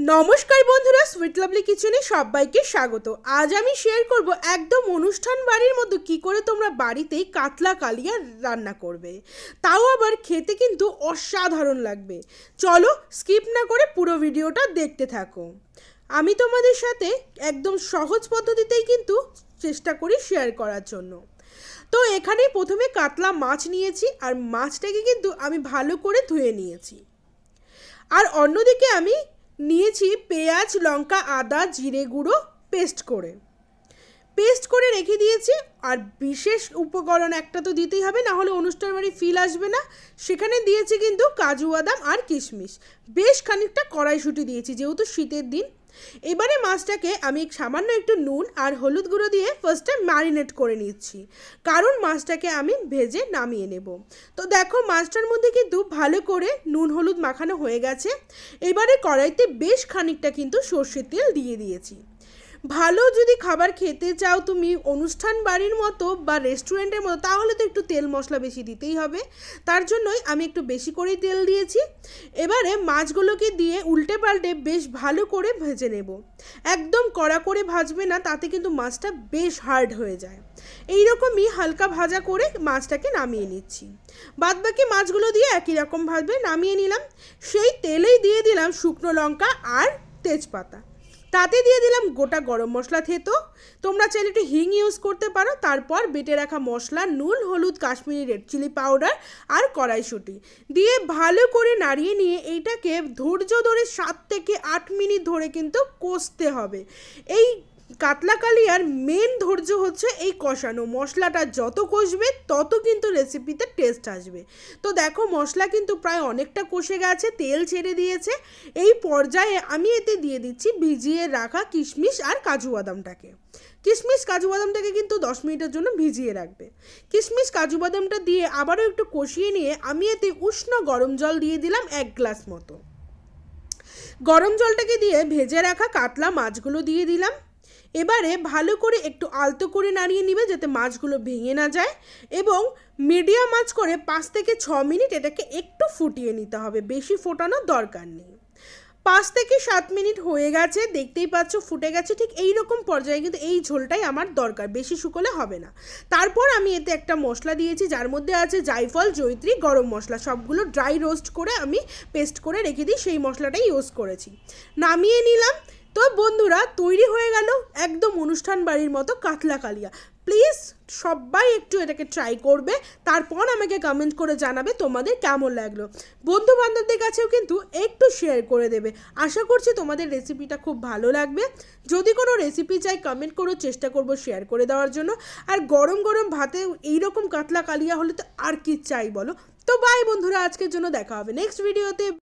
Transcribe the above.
নমস্কার বন্ধুরা, sweet lovely কিচেনে সবাইকে স্বাগত। আজ আমি শেয়ার করব একদম অনুষ্ঠান বাড়ির মতো কি করে তোমরা বাড়িতেই কাতলা কালিয়া রান্না করবে, তাও আবার খেতে কিন্তু অসাধারণ লাগবে। চলো স্কিপ না করে পুরো ভিডিওটা দেখতে থাকো। আমি তোমাদের সাথে একদম সহজ পদ্ধতিতেই কিন্তু চেষ্টা করি শেয়ার করার জন্য। তো এখানে প্রথমে কাতলা মাছ নিয়েছি, আর মাছটাকে কিন্তু আমি ভালো করে ধুয়ে নিয়েছি। আর অন্যদিকে আমি নিয়েছি পেঁয়াজ, লঙ্কা, আদা, জিরে গুঁড়ো পেস্ট করে রেখে দিয়েছি। আর বিশেষ উপকরণ একটা তো দিতেই হবে, না হলে অনুষ্ঠান বাড়ি ফিল আসবে না। সেখানে দিয়েছি কিন্তু কাজু বাদাম আর কিশমিশ, বেশ খানিকটা কড়াইশুঁটি দিয়েছি যেহেতু শীতের দিন। এবারে মাছটাকে আমি সামান্য একটু নুন আর হলুদ গুঁড়ো দিয়ে ফার্স্টে ম্যারিনেট করে নিচ্ছি, কারণ মাছটাকে আমি ভেজে নামিয়ে নেব। তো দেখো মাছটার মধ্যে কিন্তু ভালো করে নুন হলুদ মাখানো হয়ে গেছে। এবারে কড়াইতে বেশ খানিকটা কিন্তু সর্ষের তেল দিয়ে দিয়েছি। ভালো যদি খাবার খেতে চাও তুমি অনুষ্ঠান বাড়ির মতো বা রেস্টুরেন্টের মতো, তাহলে তো একটু তেল মশলা বেশি দিতেই হবে। তার জন্যই আমি একটু বেশি করেই তেল দিয়েছি। এবারে মাছগুলোকে দিয়ে উল্টে পাল্টে বেশ ভালো করে ভেজে নেব। একদম কড়া করে ভাজবে না, তাতে কিন্তু মাছটা বেশ হার্ড হয়ে যায়। এইরকমই হালকা ভাজা করে মাছটাকে নামিয়ে নিচ্ছি। বাদবাকি মাছগুলো দিয়ে একই রকমভাবে নামিয়ে নিলাম। সেই তেলেই দিয়ে দিলাম শুকনো লঙ্কা আর তেজপাতা, তাতে দিয়ে দিলাম গোটা গরম মশলা থেতো। তোমরা চাইলে একটু হিং ইউজ করতে পারো। তারপর বেটে রাখা মশলা, নুন হলুদ, কাশ্মীরি রেড চিলি পাউডার আর কড়াইশুঁটি দিয়ে ভালো করে নাড়িয়ে নিয়ে এইটাকে ধৈর্য ধরে 7 থেকে 8 মিনিট ধরে কিন্তু কষতে হবে। এই কাতলা কালিয়ার মেন ধৈর্য হচ্ছে এই কষানো। মশলাটা যত কষবে তত কিন্তু রেসিপিতে টেস্ট আসবে। তো দেখো মশলা কিন্তু প্রায় অনেকটা কষে গেছে, তেল ছেড়ে দিয়েছে। এই পর্যায়ে আমি এতে দিয়ে দিচ্ছি ভিজিয়ে রাখা কিশমিশ আর কাজু বাদামটাকে। কিশমিশ কাজু বাদামটাকে কিন্তু 10 মিনিটের জন্য ভিজিয়ে রাখবে। কিশমিশ কাজু বাদামটা দিয়ে আবারও একটু কষিয়ে নিয়ে আমি এতে উষ্ণ গরম জল দিয়ে দিলাম 1 গ্লাস মতো। গরম জলটাকে দিয়ে ভেজে রাখা কাতলা মাছগুলো দিয়ে দিলাম। এবারে ভালো করে একটু আলতো করে নাড়িয়ে নিবে যাতে মাছগুলো ভেঙে না যায়, এবং মিডিয়াম আঁচ করে 5 থেকে 6 মিনিট এটাকে একটু ফুটিয়ে নিতে হবে, বেশি ফোটানোর দরকার নেই। 5 থেকে 7 মিনিট হয়ে গেছে, দেখতেই পাচ্ছ ফুটে গেছে। ঠিক এই রকম পর্যায়ে কিন্তু এই ঝোলটাই আমার দরকার, বেশি শুকোলে হবে না। তারপর আমি এতে একটা মশলা দিয়েছি, যার মধ্যে আছে জায়ফল, জয়িত্রী, গরম মশলা, সবগুলো ড্রাই রোস্ট করে আমি পেস্ট করে রেখে দিই, সেই মশলাটাই ইউজ করেছি। নামিয়ে নিলাম। তো বন্ধুরা তৈরি হয়ে গেল একদম অনুষ্ঠান বাড়ির মতো কাতলা কালিয়া। প্লিজ সবাই একটু এটাকে ট্রাই করবে, তারপর আমাকে কমেন্ট করে জানাবে তোমাদের কেমন লাগলো। বন্ধু বান্ধবদের কাছেও কিন্তু একটু শেয়ার করে দেবে। আশা করছি তোমাদের রেসিপিটা খুব ভালো লাগবে। যদি কোনো রেসিপি চাই কমেন্ট করো, চেষ্টা করব শেয়ার করে দেওয়ার জন্য। আর গরম গরম ভাতে এইরকম কাতলা কালিয়া হলে তো আর কি চাই বলো। তো বাই বন্ধুরা, আজকের জন্য দেখা হবে নেক্সট ভিডিওতে।